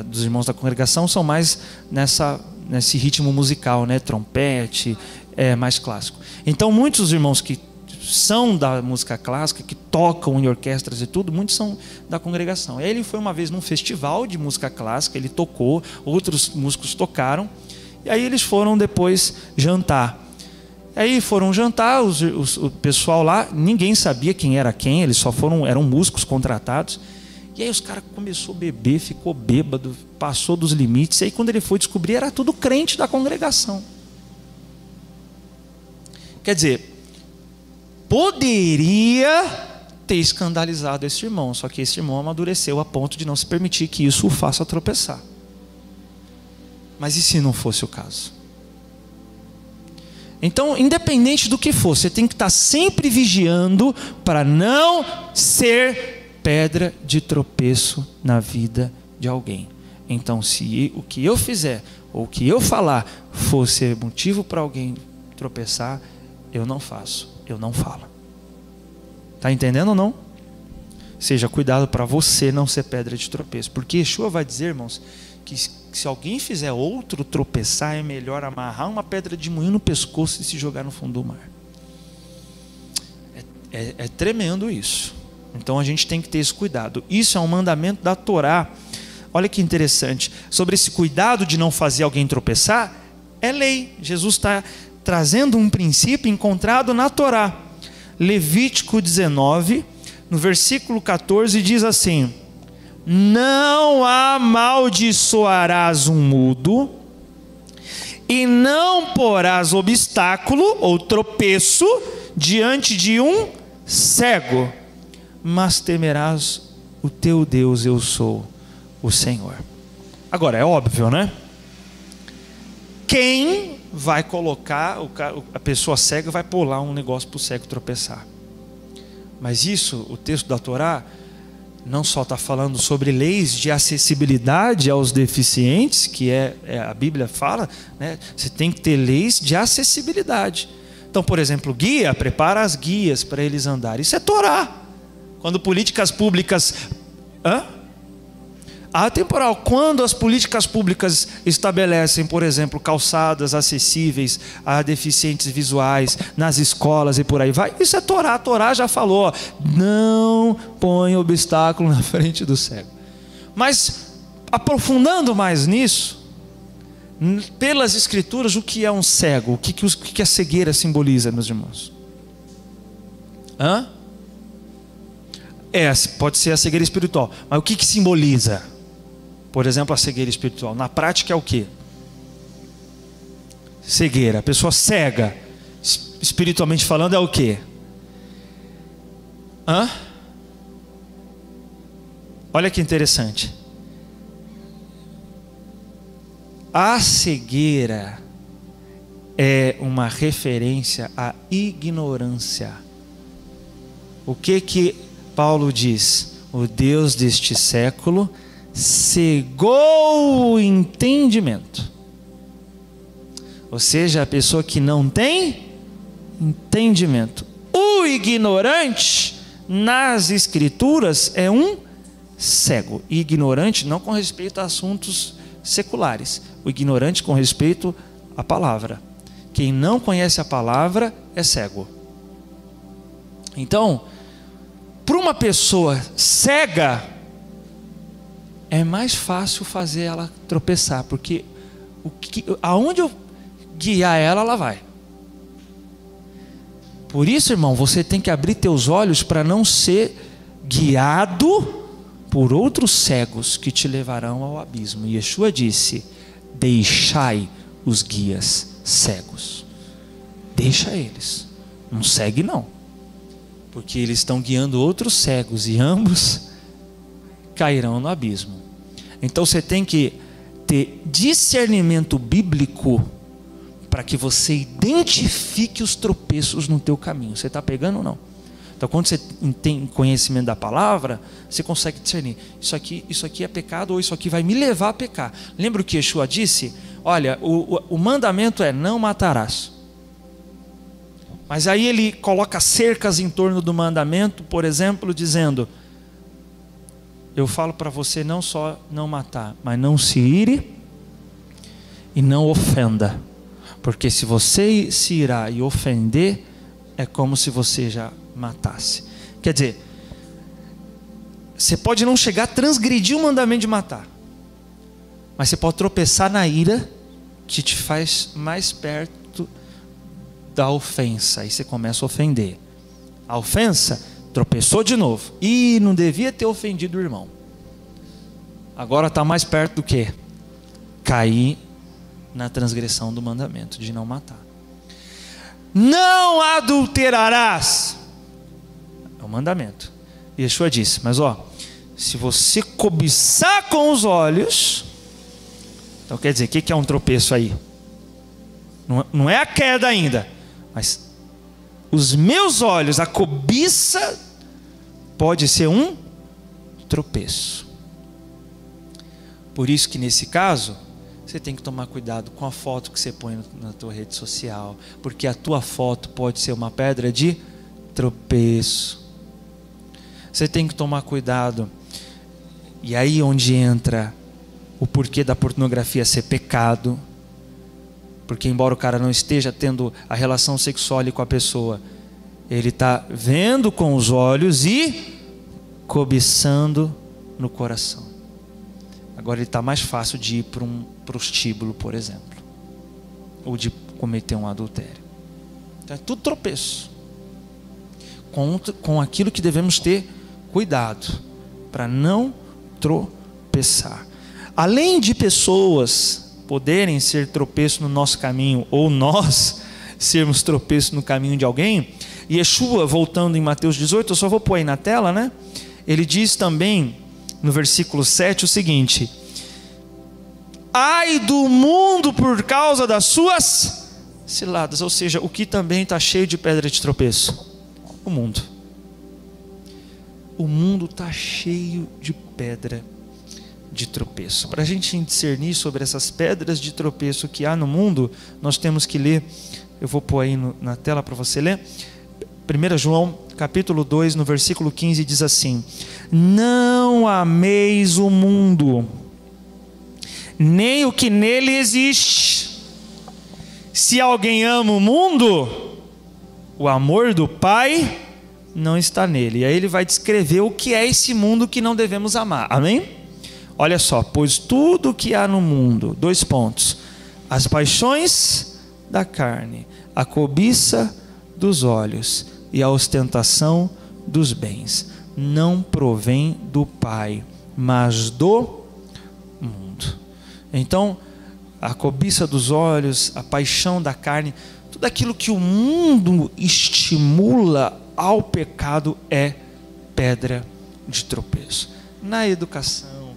dos irmãos da congregação são mais nesse ritmo musical, trompete, mais clássico. Então muitos dos irmãos que são da música clássica, que tocam em orquestras e tudo, muitos são da congregação. Ele foi uma vez num festival de música clássica, ele tocou, outros músicos tocaram, e aí eles foram depois jantar. Aí foram jantar, o pessoal lá, ninguém sabia quem era quem, eles só eram músicos contratados. E aí os caras começaram a beber, ficou bêbado, passou dos limites. E aí quando ele foi descobrir, era tudo crente da congregação. Quer dizer, poderia ter escandalizado esse irmão, só que esse irmão amadureceu a ponto de não se permitir que isso o faça tropeçar. Mas e se não fosse o caso? Então, independente do que for, você tem que estar sempre vigiando para não ser pedra de tropeço na vida de alguém. Então, se o que eu fizer ou o que eu falar for ser motivo para alguém tropeçar, eu não faço, eu não falo. Está entendendo ou não? Seja cuidado para você não ser pedra de tropeço, porque Yeshua vai dizer, irmãos, que se alguém fizer outro tropeçar, é melhor amarrar uma pedra de moinho no pescoço e se jogar no fundo do mar. É tremendo isso. Então a gente tem que ter esse cuidado. Isso é um mandamento da Torá. Olha que interessante. Sobre esse cuidado de não fazer alguém tropeçar, é lei. Jesus está trazendo um princípio encontrado na Torá. Levítico 19, no versículo 14, diz assim: não amaldiçoarás um mudo, e não porás obstáculo ou tropeço diante de um cego, mas temerás o teu Deus, eu sou o Senhor. Agora, é óbvio, né? Quem vai colocar, a pessoa cega vai pular um negócio para o cego tropeçar? Mas isso, o texto da Torá, não só está falando sobre leis de acessibilidade aos deficientes, que a Bíblia fala, né? Você tem que ter leis de acessibilidade. Então, por exemplo, guia, prepara as guias para eles andarem. Isso é Torá. Quando políticas públicas... Atemporal, quando as políticas públicas estabelecem, por exemplo, calçadas acessíveis a deficientes visuais nas escolas e por aí vai, isso é Torá. A Torá já falou, ó, não põe obstáculo na frente do cego. Mas, aprofundando mais nisso, pelas Escrituras, o que é um cego? O que a cegueira simboliza, meus irmãos? Pode ser a cegueira espiritual, mas o que simboliza? Por exemplo, a cegueira espiritual. Na prática é o quê? Cegueira, a pessoa cega, espiritualmente falando, é o quê? Olha que interessante. A cegueira é uma referência à ignorância. O que Paulo diz? O Deus deste século cegou o entendimento. Ou seja, a pessoa que não tem entendimento. O ignorante nas Escrituras é um cego. E ignorante não com respeito a assuntos seculares. O ignorante com respeito à palavra. Quem não conhece a palavra é cego. Então, para uma pessoa cega, é mais fácil fazer ela tropeçar, porque aonde eu guiar ela, ela vai. Por isso, irmão, você tem que abrir teus olhos para não ser guiado por outros cegos que te levarão ao abismo. E Yeshua disse: deixai os guias cegos. Deixa eles, não segue não, porque eles estão guiando outros cegos e ambos cairão no abismo. Então você tem que ter discernimento bíblico para que você identifique os tropeços no teu caminho. Você está pegando ou não? Então quando você tem conhecimento da palavra, você consegue discernir, isso aqui é pecado, ou isso aqui vai me levar a pecar. Lembra o que Yeshua disse? Olha, o mandamento é: não matarás. Mas aí ele coloca cercas em torno do mandamento, por exemplo, dizendo: eu falo para você não só não matar, mas não se ire e não ofenda. Porque se você se irá e ofender, é como se você já matasse. Quer dizer, você pode não chegar a transgredir o mandamento de matar, mas você pode tropeçar na ira que te faz mais perto da ofensa. Aí você começa a ofender. A ofensa, tropeçou de novo. E não devia ter ofendido o irmão. Agora está mais perto do que? Cair na transgressão do mandamento de não matar. Não adulterarás. É o mandamento. Yeshua disse: mas se você cobiçar com os olhos, então quer dizer, o que é um tropeço aí? Não é a queda ainda, mas os meus olhos, a cobiça pode ser um tropeço. Por isso que nesse caso, você tem que tomar cuidado com a foto que você põe na tua rede social, porque a tua foto pode ser uma pedra de tropeço. Você tem que tomar cuidado. E aí onde entra o porquê da pornografia ser pecado. Porque embora o cara não esteja tendo a relação sexual ali com a pessoa, ele está vendo com os olhos e cobiçando no coração. Agora ele está mais fácil de ir para um prostíbulo, por exemplo, ou de cometer um adultério. Então é tudo tropeço. Com aquilo que devemos ter cuidado, para não tropeçar. Além de pessoas poderem ser tropeço no nosso caminho, ou nós sermos tropeço no caminho de alguém, Yeshua, voltando em Mateus 18, eu só vou pôr aí na tela, né? Ele diz também no versículo 7 o seguinte: ai do mundo por causa das suas ciladas. Ou seja, o que também está cheio de pedra de tropeço? O mundo. O mundo está cheio de pedra de tropeço. Para a gente discernir sobre essas pedras de tropeço que há no mundo, nós temos que ler, eu vou pôr aí na tela para você ler, 1 João capítulo 2, no versículo 15, diz assim: não ameis o mundo, nem o que nele existe. Se alguém ama o mundo, o amor do Pai não está nele. E aí ele vai descrever o que é esse mundo que não devemos amar. Amém? Olha só, pois tudo o que há no mundo, 2 pontos: as paixões da carne, a cobiça dos olhos e a ostentação dos bens, não provém do Pai, mas do mundo. Então, a cobiça dos olhos, a paixão da carne, tudo aquilo que o mundo estimula ao pecado é pedra de tropeço. Na educação,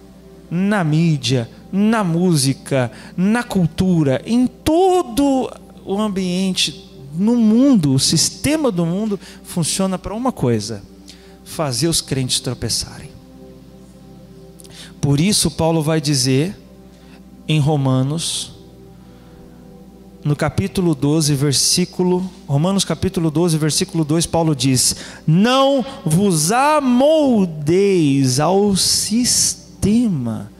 na mídia, na música, na cultura, em todo o ambiente, no mundo, o sistema do mundo funciona para uma coisa: fazer os crentes tropeçarem. Por isso Paulo vai dizer em Romanos, no capítulo 12, Romanos capítulo 12, versículo 2, Paulo diz: não vos amoldeis ao sistema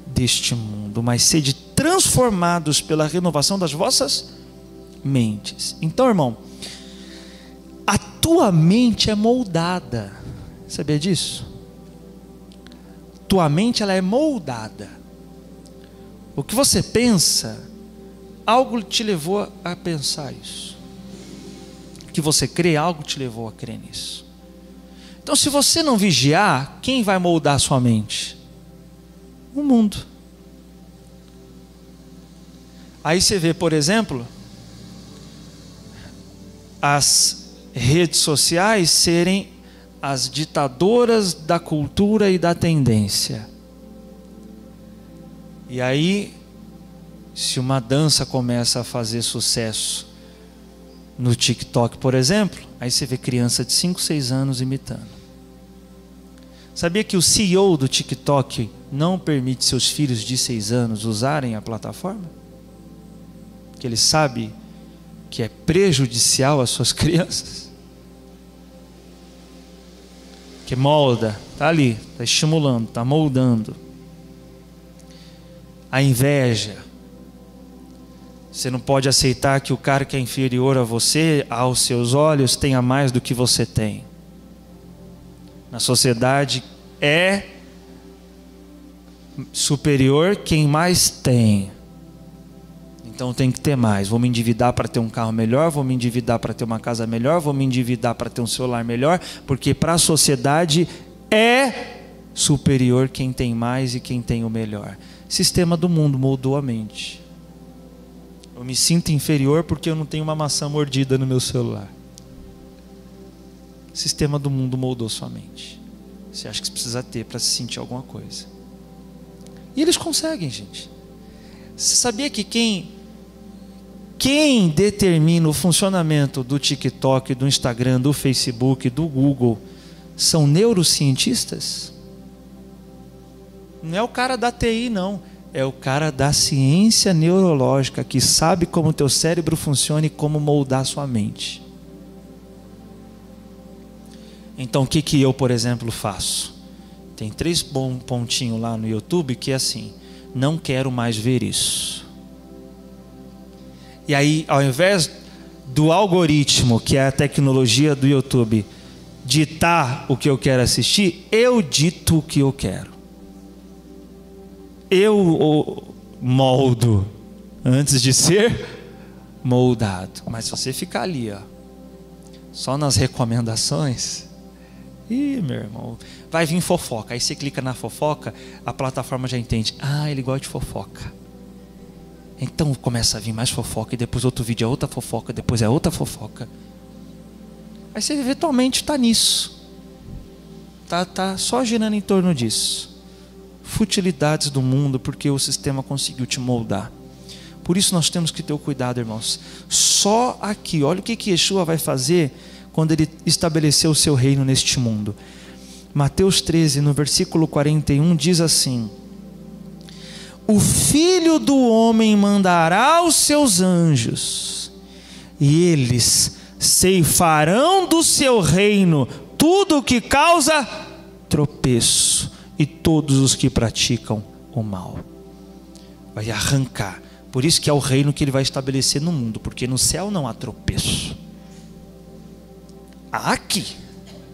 deste mundo, mas sede transformados pela renovação das vossas mentes. Então, irmão, a tua mente é moldada. Sabia disso? Tua mente, ela é moldada. O que você pensa, algo te levou a pensar isso. O que você crê, algo te levou a crer nisso. Então, se você não vigiar, quem vai moldar a sua mente? O mundo. Aí você vê, por exemplo, as redes sociais serem as ditadoras da cultura e da tendência. E aí, se uma dança começa a fazer sucesso no TikTok, por exemplo, aí você vê criança de 5, 6 anos imitando. Sabia que o CEO do TikTok não permite seus filhos de 6 anos usarem a plataforma? Que ele sabe que é prejudicial às suas crianças? Que molda, está ali, está estimulando, está moldando. A inveja. Você não pode aceitar que o cara que é inferior a você, aos seus olhos, tenha mais do que você tem. Na sociedade é superior quem mais tem. Então tem que ter mais. Vou me endividar para ter um carro melhor, vou me endividar para ter uma casa melhor, vou me endividar para ter um celular melhor, porque para a sociedade é superior quem tem mais e quem tem o melhor. Sistema do mundo moldou a mente. Eu me sinto inferior porque eu não tenho uma maçã mordida no meu celular. Sistema do mundo moldou sua mente. Você acha que você precisa ter para se sentir alguma coisa. E eles conseguem, gente. Você sabia que quem determina o funcionamento do TikTok, do Instagram, do Facebook, do Google, são neurocientistas? Não é o cara da TI, não. É o cara da ciência neurológica, que sabe como o teu cérebro funciona e como moldar a sua mente. Então o que eu, por exemplo, faço? Tem 3 pontinhos lá no YouTube que é assim: não quero mais ver isso. E aí, ao invés do algoritmo, que é a tecnologia do YouTube, ditar o que eu quero assistir, eu dito o que eu quero. Eu o moldo antes de ser moldado. Mas se você ficar ali, ó, só nas recomendações, meu irmão, vai vir fofoca. Aí você clica na fofoca, a plataforma já entende: ele gosta de fofoca. Então começa a vir mais fofoca, e depois outro vídeo é outra fofoca, depois é outra fofoca. Aí você eventualmente está nisso. Tá só girando em torno disso. Futilidades do mundo, porque o sistema conseguiu te moldar. Por isso nós temos que ter o cuidado, irmãos. Só aqui, olha o que Yeshua vai fazer quando ele estabeleceu o seu reino neste mundo. Mateus 13, no versículo 41, diz assim: o Filho do Homem mandará os seus anjos, e eles ceifarão do seu reino tudo o que causa tropeço e todos os que praticam o mal. Vai arrancar. Por isso que é o reino que ele vai estabelecer no mundo, porque no céu não há tropeço. Aqui,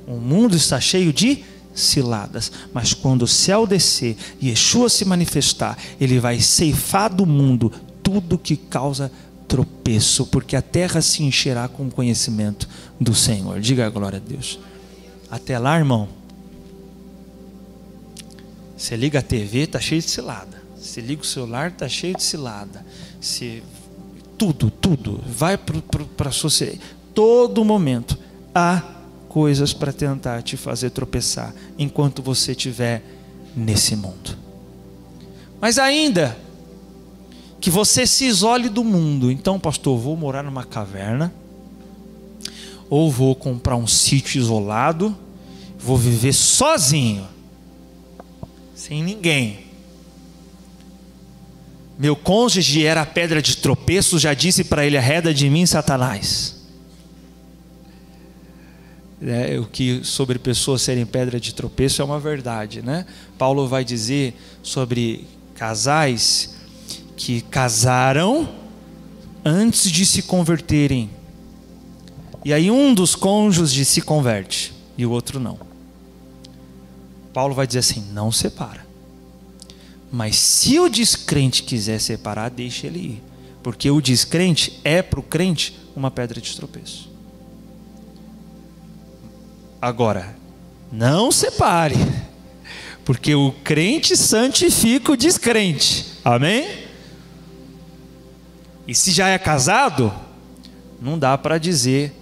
o mundo está cheio de ciladas, mas quando o céu descer e Yeshua se manifestar, ele vai ceifar do mundo tudo que causa tropeço, porque a terra se encherá com o conhecimento do Senhor. Diga a glória a Deus. Até lá, irmão, você liga a TV, está cheio de cilada. Você liga o celular, está cheio de cilada. Tudo vai para a sociedade. Todo momento há coisas para tentar te fazer tropeçar enquanto você estiver nesse mundo. Mas ainda que você se isole do mundo. Então, pastor, vou morar numa caverna, ou vou comprar um sítio isolado, vou viver sozinho, sem ninguém. Meu cônjuge era a pedra de tropeço, já disse para ele: arreda de mim, Satanás. O que sobre pessoas serem pedra de tropeço é uma verdade, né? Paulo vai dizer sobre casais que casaram antes de se converterem, e aí um dos cônjuges se converte e o outro não. Paulo vai dizer assim: não separa. Mas se o descrente quiser separar, deixa ele ir, porque o descrente é para o crente uma pedra de tropeço. Agora, não separe, porque o crente santifica o descrente. Amém? E se já é casado, não dá para dizer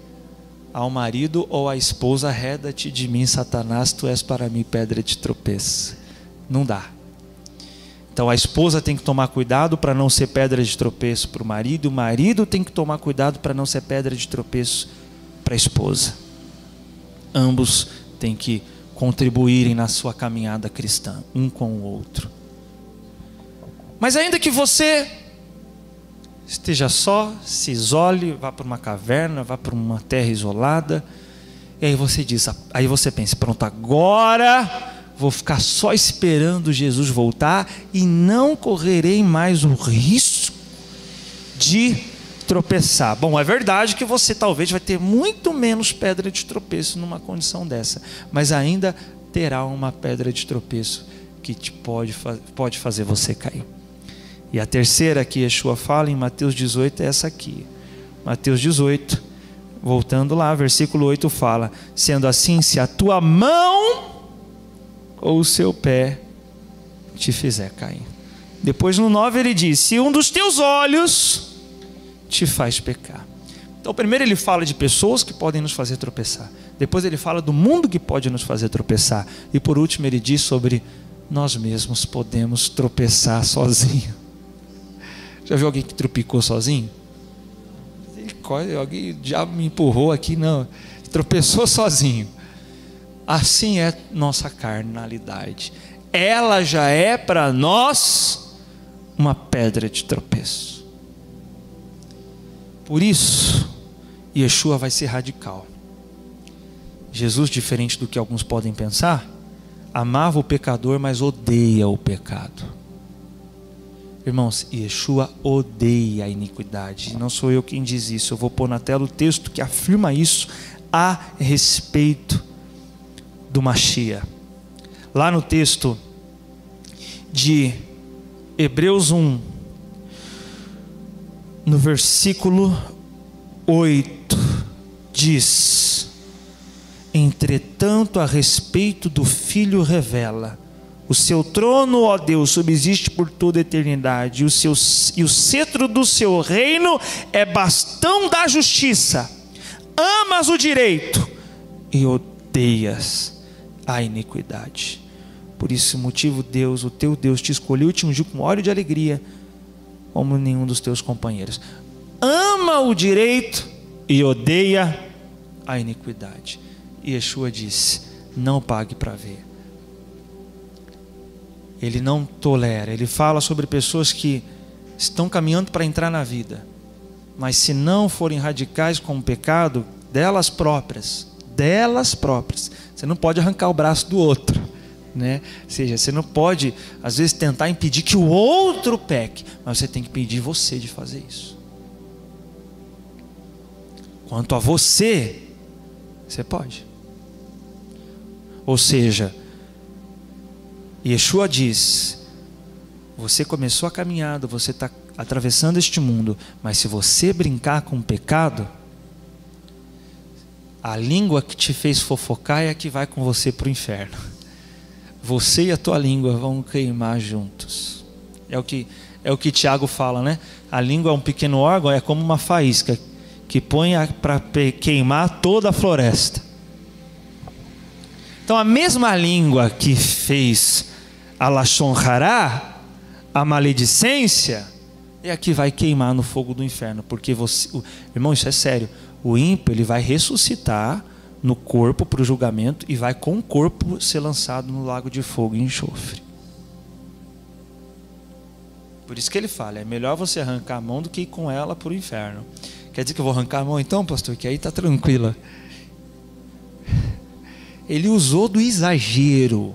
ao marido ou à esposa: arreda-te de mim, Satanás, tu és para mim pedra de tropeço. Não dá. Então a esposa tem que tomar cuidado para não ser pedra de tropeço para o marido, e o marido tem que tomar cuidado para não ser pedra de tropeço para a esposa. Ambos têm que contribuírem na sua caminhada cristã, um com o outro. Mas ainda que você esteja só, se isole, vá para uma caverna, vá para uma terra isolada, e aí você diz, aí você pensa: pronto, agora vou ficar só esperando Jesus voltar e não correrei mais o risco de tropeçar. Bom, é verdade que você talvez vai ter muito menos pedra de tropeço numa condição dessa, mas ainda terá uma pedra de tropeço que pode fazer você cair. E a terceira que Yeshua fala em Mateus 18 é essa aqui. Mateus 18, voltando lá, versículo 8 fala: sendo assim, se a tua mão ou o seu pé te fizer cair. Depois no 9 ele diz: se um dos teus olhos te faz pecar. Então primeiro ele fala de pessoas que podem nos fazer tropeçar. Depois ele fala do mundo que pode nos fazer tropeçar. E por último ele diz sobre nós mesmos podemos tropeçar sozinho. Já viu alguém que tropicou sozinho? Alguém já me empurrou aqui, não. Tropeçou sozinho. Assim é nossa carnalidade. Ela já é para nós uma pedra de tropeço. Por isso, Yeshua vai ser radical. Jesus, diferente do que alguns podem pensar, amava o pecador, mas odeia o pecado. Irmãos, Yeshua odeia a iniquidade. E não sou eu quem diz isso. Eu vou pôr na tela o texto que afirma isso a respeito do Mashiach. Lá no texto de Hebreus 1, no versículo 8, diz: entretanto, a respeito do Filho revela: o seu trono, ó Deus, subsiste por toda a eternidade, e o cetro do seu reino é bastão da justiça. Amas o direito e odeias a iniquidade. Por esse motivo, Deus, o teu Deus, te escolheu e te ungiu com óleo de alegria, como nenhum dos teus companheiros. Ama o direito e odeia a iniquidade. E Yeshua disse: não pague para ver. Ele não tolera. Ele fala sobre pessoas que estão caminhando para entrar na vida, mas se não forem radicais com o pecado delas próprias, Você não pode arrancar o braço do outro, né? Ou seja, você não pode, às vezes, tentar impedir que o outro peque, mas você tem que impedir você de fazer isso. Quanto a você, você pode. Ou seja, Yeshua diz: você começou a caminhada, você está atravessando este mundo, mas se você brincar com o pecado, a língua que te fez fofocar é a que vai com você para o inferno. Você e a tua língua vão queimar juntos. É o que Tiago fala, né? A língua é um pequeno órgão, é como uma faísca que põe para queimar toda a floresta. Então a mesma língua que fez a Lashon Hará, a maledicência, é a que vai queimar no fogo do inferno. Porque você, irmão, isso é sério. O ímpio, ele vai ressuscitar no corpo para o julgamento e vai com o corpo ser lançado no lago de fogo e enxofre. Por isso que ele fala, é melhor você arrancar a mão do que ir com ela para o inferno. Quer dizer que eu vou arrancar a mão então, pastor? Que aí está tranquila. Ele usou do exagero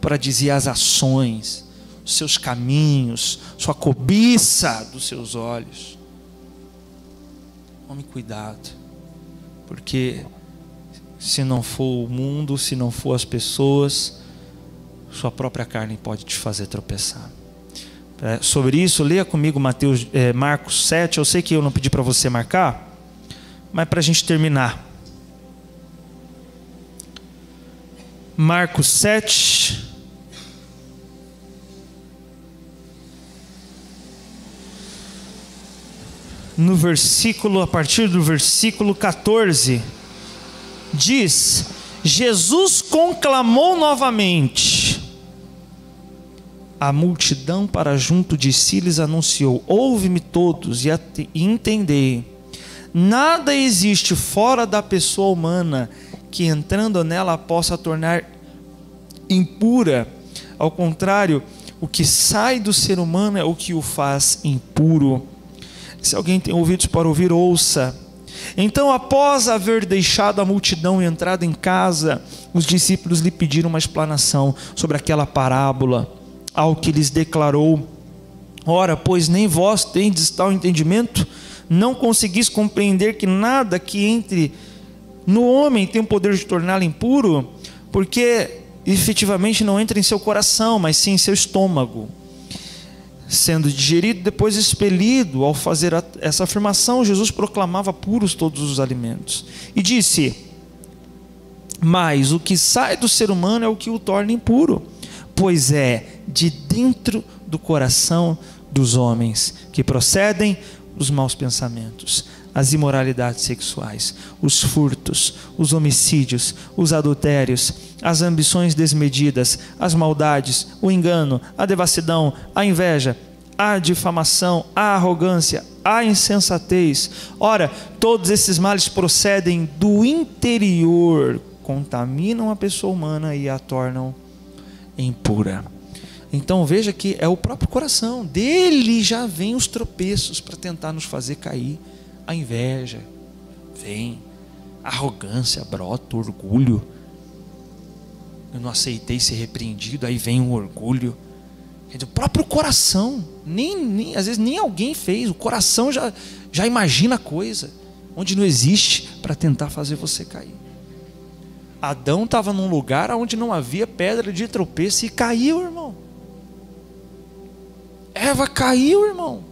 para dizer as ações, os seus caminhos, sua cobiça dos seus olhos. Tome cuidado, porque se não for o mundo, se não for as pessoas, sua própria carne pode te fazer tropeçar. Sobre isso, leia comigo Marcos 7. Eu sei que eu não pedi para você marcar, mas para a gente terminar. Marcos 7. No versículo, a partir do versículo 14, diz: Jesus conclamou novamente a multidão para junto de si, lhes anunciou: ouve-me todos e entendei, nada existe fora da pessoa humana que entrando nela possa tornar impura. Ao contrário, o que sai do ser humano é o que o faz impuro. Se alguém tem ouvidos para ouvir, ouça. Então, após haver deixado a multidão e entrado em casa, os discípulos lhe pediram uma explanação sobre aquela parábola, ao que lhes declarou: ora, pois nem vós tendes tal entendimento? Não conseguis compreender que nada que entre no homem tem o poder de torná-lo impuro? Porque efetivamente não entra em seu coração, mas sim em seu estômago, sendo digerido, depois expelido. Ao fazer essa afirmação, Jesus proclamava puros todos os alimentos e disse: mas o que sai do ser humano é o que o torna impuro, pois é de dentro do coração dos homens que procedem os maus pensamentos, as imoralidades sexuais, os furtos, os homicídios, os adultérios, as ambições desmedidas, as maldades, o engano, a devassidão, a inveja, a difamação, a arrogância, a insensatez. Ora, todos esses males procedem do interior, contaminam a pessoa humana e a tornam impura. Então veja que é o próprio coração dele, já vem os tropeços para tentar nos fazer cair. A inveja vem, a arrogância brota, o orgulho. Eu não aceitei ser repreendido, aí vem o orgulho. Quer dizer, o próprio coração, às vezes nem alguém fez, o coração já imagina a coisa, onde não existe, para tentar fazer você cair. Adão estava num lugar onde não havia pedra de tropeço e caiu, irmão. Eva caiu, irmão.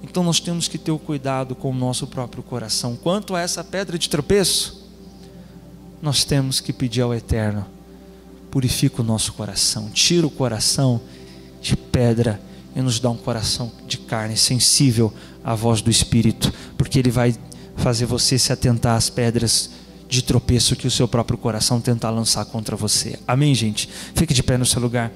Então nós temos que ter o cuidado com o nosso próprio coração. Quanto a essa pedra de tropeço, nós temos que pedir ao Eterno: purifica o nosso coração, tira o coração de pedra e nos dá um coração de carne, sensível à voz do Espírito, porque Ele vai fazer você se atentar às pedras de tropeço que o seu próprio coração tenta lançar contra você. Amém, gente? Fique de pé no seu lugar.